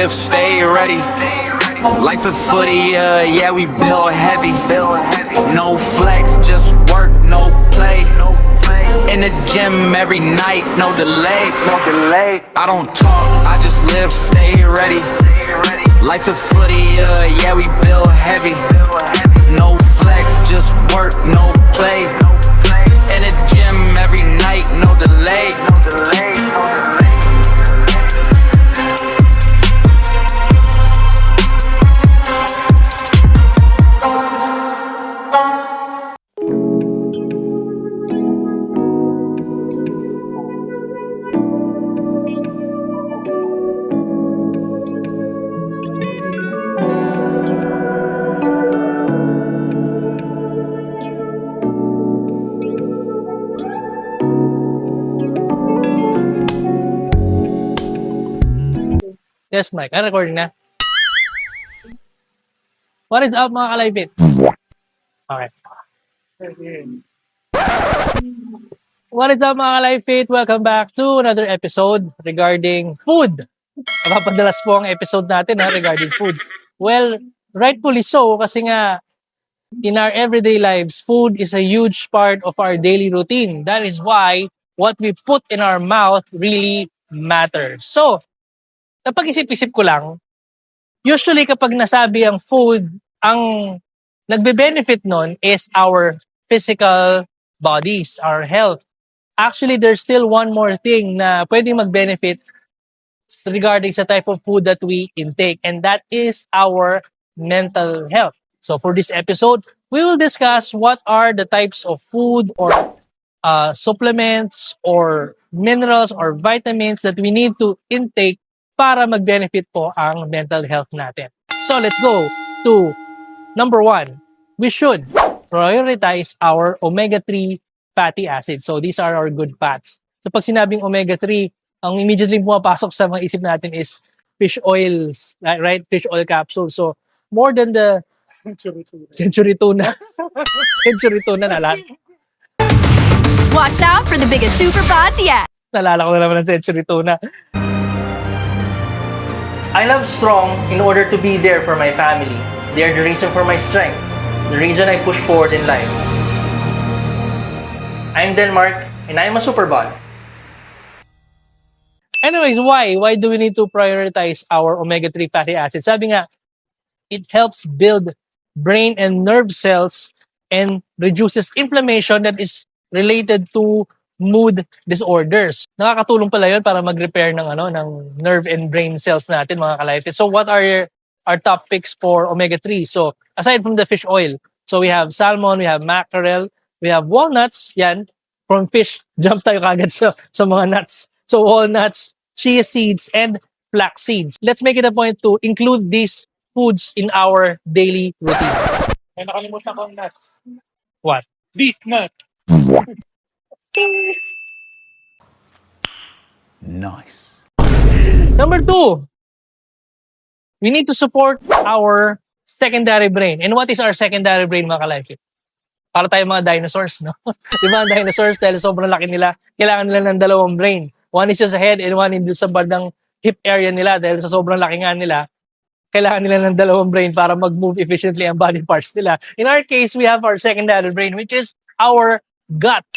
live, stay ready. Life of footy, yeah, we build heavy. No flex, just work, no play. In the gym every night, no delay. I don't talk, I just live, stay ready. Life of footy, yeah, we build heavy. No flex, just work, no play. In the gym every night, no delay. Yes, Mike. Ano, recording na? What is up, mga kalipit? Okay. What is up, mga kalipit? Welcome back to another episode regarding food. Napapadalas po ang episode natin regarding food. Well, rightfully so kasi nga in our everyday lives, food is a huge part of our daily routine. That is why what we put in our mouth really matters. So, napag-isip-isip ko lang, usually kapag nasabi ang food, ang nagbe-benefit nun is our physical bodies, our health. Actually, there's still one more thing na pwedeng mag-benefit regarding sa type of food that we intake, and that is our mental health. So for this episode, we will discuss what are the types of food or supplements or minerals or vitamins that we need to intake para mag-benefit po ang mental health natin. So let's go to number 1. We should prioritize our omega-3 fatty acids. So these are our good fats. So pag sinabing omega-3, ang immediately pumapasok sa mga isip natin is fish oils, right? Fish oil capsules. So more than the century tuna. Century tuna na. Watch out for the biggest super pods yet. Nalala ko na naman ng century tuna. I love strong in order to be there for my family. They are the reason for my strength, the reason I push forward in life. I'm Denmark, and I'm a super ball. Anyways, why? Why do we need to prioritize our omega-3 fatty acids? Sabi nga, it helps build brain and nerve cells and reduces inflammation that is related to mood disorders. Nakakatulong pala yun para mag-repair ng ng nerve and brain cells natin, mga kalipit. So what are our top picks for omega-3? So aside from the fish oil, so we have salmon, we have mackerel, we have walnuts, yan. From fish, jump tayo kagad sa mga nuts. So walnuts, chia seeds, and flax seeds. Let's make it a point to include these foods in our daily routine. May nakalimutan ko ang nuts. What? Beast nut. Nice. Number 2, we need to support our secondary brain. And what is our secondary brain, mga kalipit? Para tayo mga dinosaurs, no? Di ba ang dinosaurs, dahil sobrang laki nila, kailangan nila ng dalawang brain. One is just sa head and one is sa bandang hip area nila, dahil sa sobrang laki nga nila, kailangan nila ng dalawang brain para mag-move efficiently ang body parts nila. In our case, we have our secondary brain, which is our gut.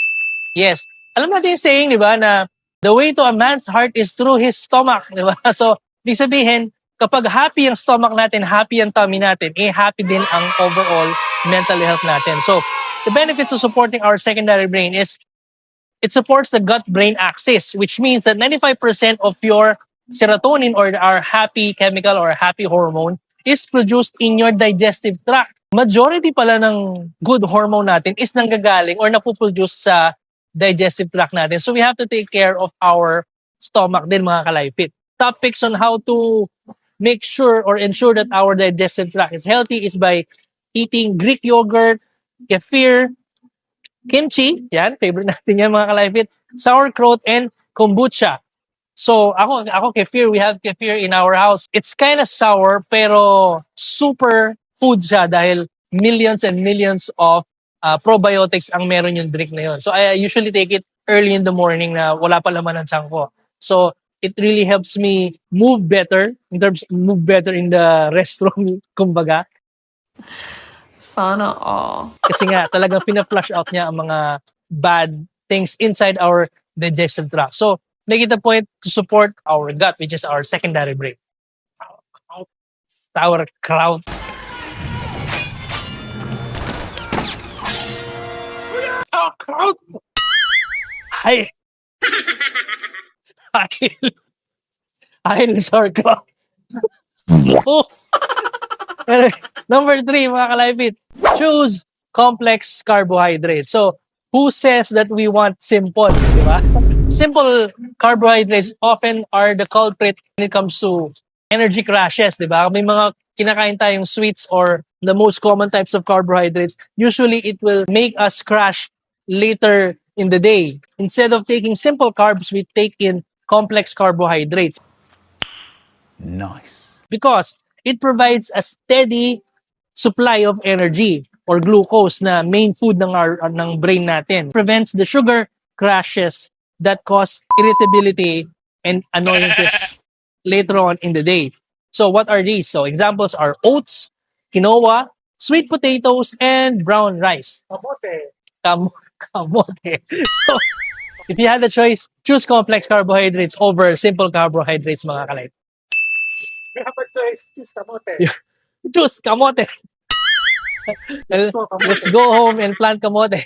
Yes. Alam natin yung saying, di ba, na the way to a man's heart is through his stomach, di ba? So, ibig sabihin, kapag happy ang stomach natin, happy ang tummy natin, happy din ang overall mental health natin. So, the benefits of supporting our secondary brain is it supports the gut-brain axis, which means that 95% of your serotonin or our happy chemical or happy hormone is produced in your digestive tract. Majority pala ng good hormone natin is nanggagaling or napuproduce sa digestive tract natin. So we have to take care of our stomach din, mga kalipit. Topics on how to make sure or ensure that our digestive tract is healthy is by eating Greek yogurt, kefir, kimchi, yan, favorite natin yan, mga kalipit, sauerkraut, and kombucha. So ako kefir, we have kefir in our house. It's kind of sour pero super food siya dahil millions and millions of probiotics ang meron yung drink na yun. So I usually take it early in the morning na wala pa laman ng tiyan ko. So it really helps me move better in the restroom, kumbaga. Sana all. Kasi nga, talagang pina-flush out niya ang mga bad things inside our digestive tract. So, make it a point to support our gut, which is our secondary brain. Sauerkraut. Sauerkraut! Ay! Ay, sauerkraut. Oh. Anyway, number 3, mga kalipit. Choose complex carbohydrates. So, who says that we want simple, di ba? Simple carbohydrates often are the culprit when it comes to energy crashes, di ba? May mga kinakain tayong sweets or the most common types of carbohydrates. Usually, it will make us crash later in the day. Instead of taking simple carbs, we take in complex carbohydrates. Nice. Because it provides a steady supply of energy or glucose na main food ng brain natin. Prevents the sugar crashes that cause irritability and annoyances later on in the day. So what are these? So examples are oats, quinoa, sweet potatoes, and brown rice. Kamote. Kamote. So if you had the choice, choose complex carbohydrates over simple carbohydrates, mga kalay. We have a choice. Choose kamote. Choose kamote. Let's go home and plant kamote.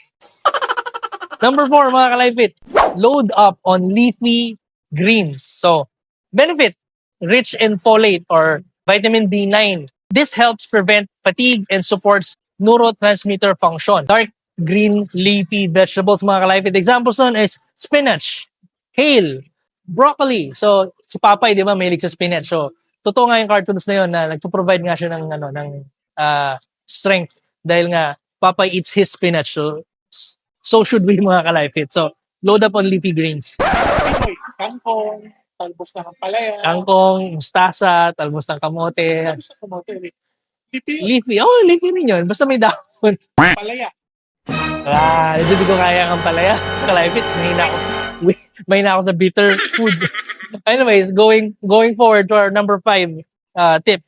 Number 4, mga kalipit. Load up on leafy greens. So, benefit, rich in folate or vitamin B9. This helps prevent fatigue and supports neurotransmitter function. Dark green leafy vegetables, mga kalipit. Examples nun is spinach, kale, broccoli. So, si Papay, di ba, mahilig sa spinach. So, totoo nga yung cartoons na yun na nagpo-provide nga siya ng strength dahil nga Papay eats his spinach. So should we, mga kalipit. So, load up on leafy greens. Pinoy. Kangkong. Talbos ng palaya. Kangkong, mustasa, talbos ng kamote. Talbos ng kamote. Lipi. Leafy. Oh, leafy rin yun. Basta may dahon. Palaya. Hindi ko kaya ang palaya. Kalipit, mahina ako sa bitter food. Anyways, going forward to our number 5 tip.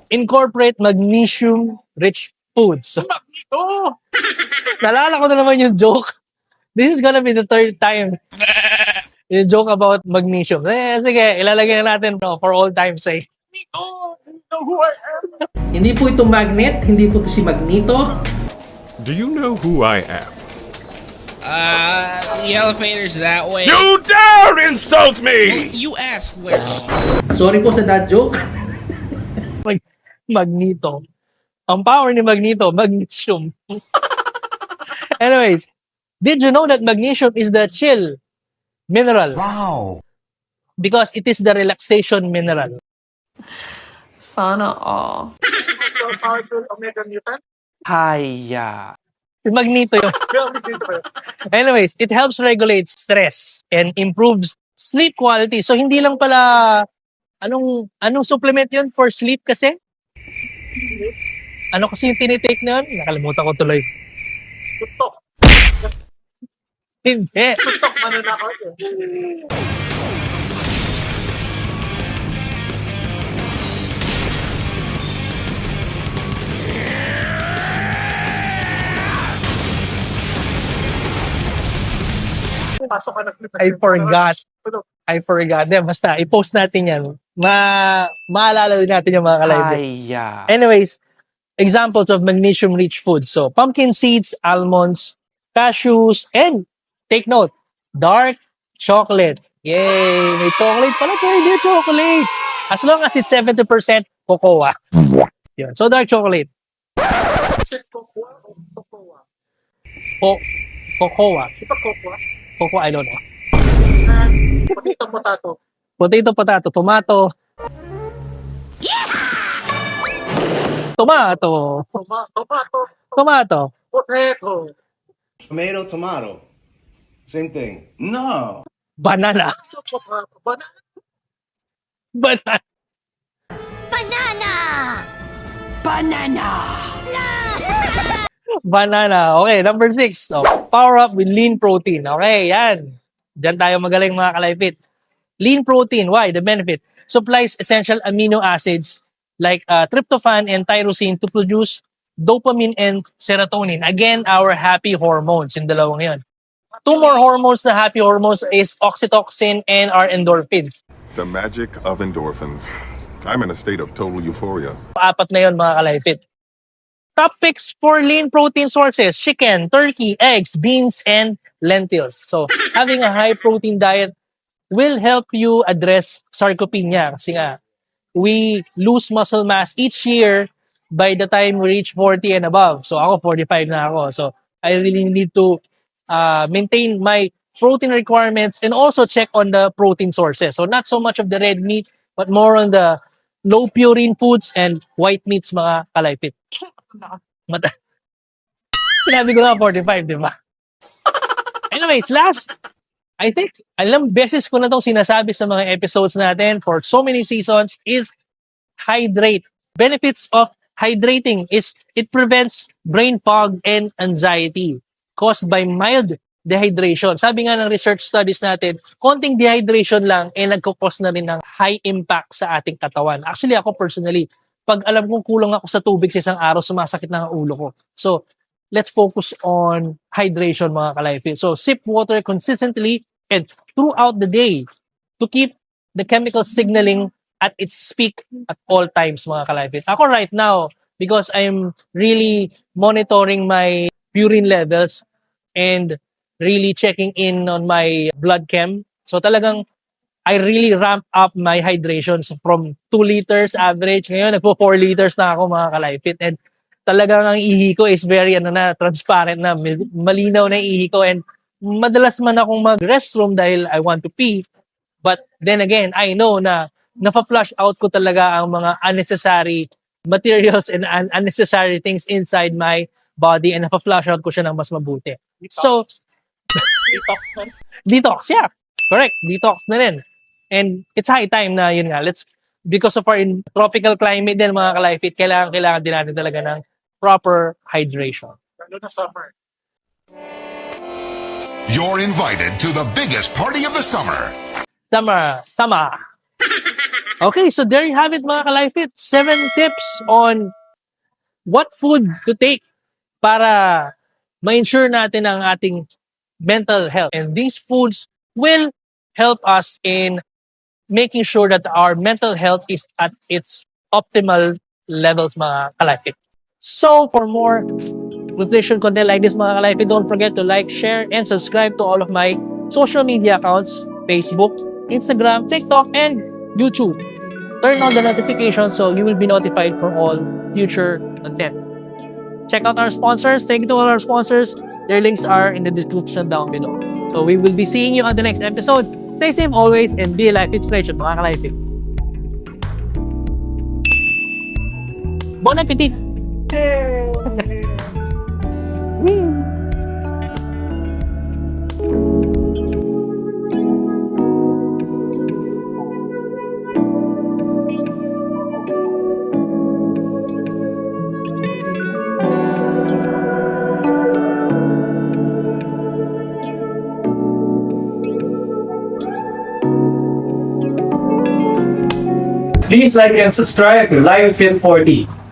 Incorporate magnesium-rich foods. So, Magnito. naalala ko na naman yung joke. This is gonna be the 3rd time. Yung joke about magnesium. Sige, ilalagay na natin for all time's sake. Magnito. You know who I am. Hindi po ito magnet, hindi po ito si Magnito. Do you know who I am? The elevator's that way. You dare insult me! You asked where. Sorry po sa that joke. Magnito. Ang power ni Magnito, magnesium. Anyways, did you know that magnesium is the chill mineral? Wow. Because it is the relaxation mineral. Sana all. So powerful omega mutant. Hiya. Si Magnito yun. Well, dito ba? Anyways, it helps regulate stress and improves sleep quality. So hindi lang pala anong supplement yun for sleep kasi? Ano kasi yung tinitake na yun? Nakalimutan ko tuloy. Tutok. Hindi. Tutok. Mananakaw. Pasok ka na. I forgot. Basta, i-post natin yan. Maalala din natin yung mga kalibit. Hiya. Anyways, examples of magnesium-rich foods. So, pumpkin seeds, almonds, cashews, and take note, dark chocolate. Yay! May chocolate pala. Pwede chocolate. As long as it's 70% cocoa. Yun. So, dark chocolate. Cocoa. Cocoa, I don't know. Potato, potato, tomato. Tomato. Tomato. Potato. Tomato. Same thing. No. Banana. Banana. Banana. Okay, number 6. So, power up with lean protein. Okay, yan. Diyan tayo magaling, mga kalipit. Lean protein, why? The benefit. Supplies essential amino acids like tryptophan and tyrosine to produce dopamine and serotonin. Again, our happy hormones, yung dalawang yan. Two more hormones na happy hormones is oxytocin and our endorphins. The magic of endorphins. I'm in a state of total euphoria. Apat na yun mga kalahipit. Top picks for lean protein sources, chicken, turkey, eggs, beans, and lentils. So, having a high protein diet will help you address sarcopenia. Kasi nga, we lose muscle mass each year by the time we reach 40 and above. So, ako 45 na ako. So, I really need to maintain my protein requirements and also check on the protein sources. So, not so much of the red meat, but more on the low purine foods and white meats mga kalahipit. Sinabi ko na 45, di ba? Anyways, last, I think, alam beses ko na itong sinasabi sa mga episodes natin for so many seasons is hydrate. Benefits of hydrating is it prevents brain fog and anxiety caused by mild dehydration. Sabi nga ng research studies natin, konting dehydration lang nagkukos na rin ng high impact sa ating katawan. Actually, ako personally, pag alam kong kulang ako sa tubig sa isang araw, sumasakit na ang ulo ko. So, let's focus on hydration mga kalahipit. So, sip water consistently and throughout the day to keep the chemical signaling at its peak at all times mga kalahipit. Ako right now, because I'm really monitoring my urine levels and really checking in on my blood chem. So, talagang I really ramp up my hydration from 2 liters average. Ngayon, nagpo 4 liters na ako mga kalahipit. And talagang ang ihi ko is very transparent na. Malinaw na ihi ko. And madalas man akong mag-restroom dahil I want to pee. But then again, I know na nafa-flush out ko talaga ang mga unnecessary materials and unnecessary things inside my body and nafa-flush out ko siya ng mas mabuti. So, detox, yeah. Correct. Detox na rin. And it's high time na yun nga. Because of our tropical climate din mga kalahipit, kailangan din natin talaga ng proper hydration. You're invited to the biggest party of the summer. Summer. Okay, so there you have it mga kalahipit. 7 tips on what food to take para ma-ensure natin ang ating mental health. And these foods will help us in making sure that our mental health is at its optimal levels mga kalahipit. So for more nutrition content like this mga kalahipit, don't forget to like, share, and subscribe to all of my social media accounts, Facebook, Instagram, TikTok, and YouTube. Turn on the notifications so you will be notified for all future content. Check out our sponsors. Thank you to all our sponsors. Their links are in the description down below. So we will be seeing you on the next episode. Stay safe always and be a life inspiration mga kalahipit. Bon appetit! Please like and subscribe to Live Film 40.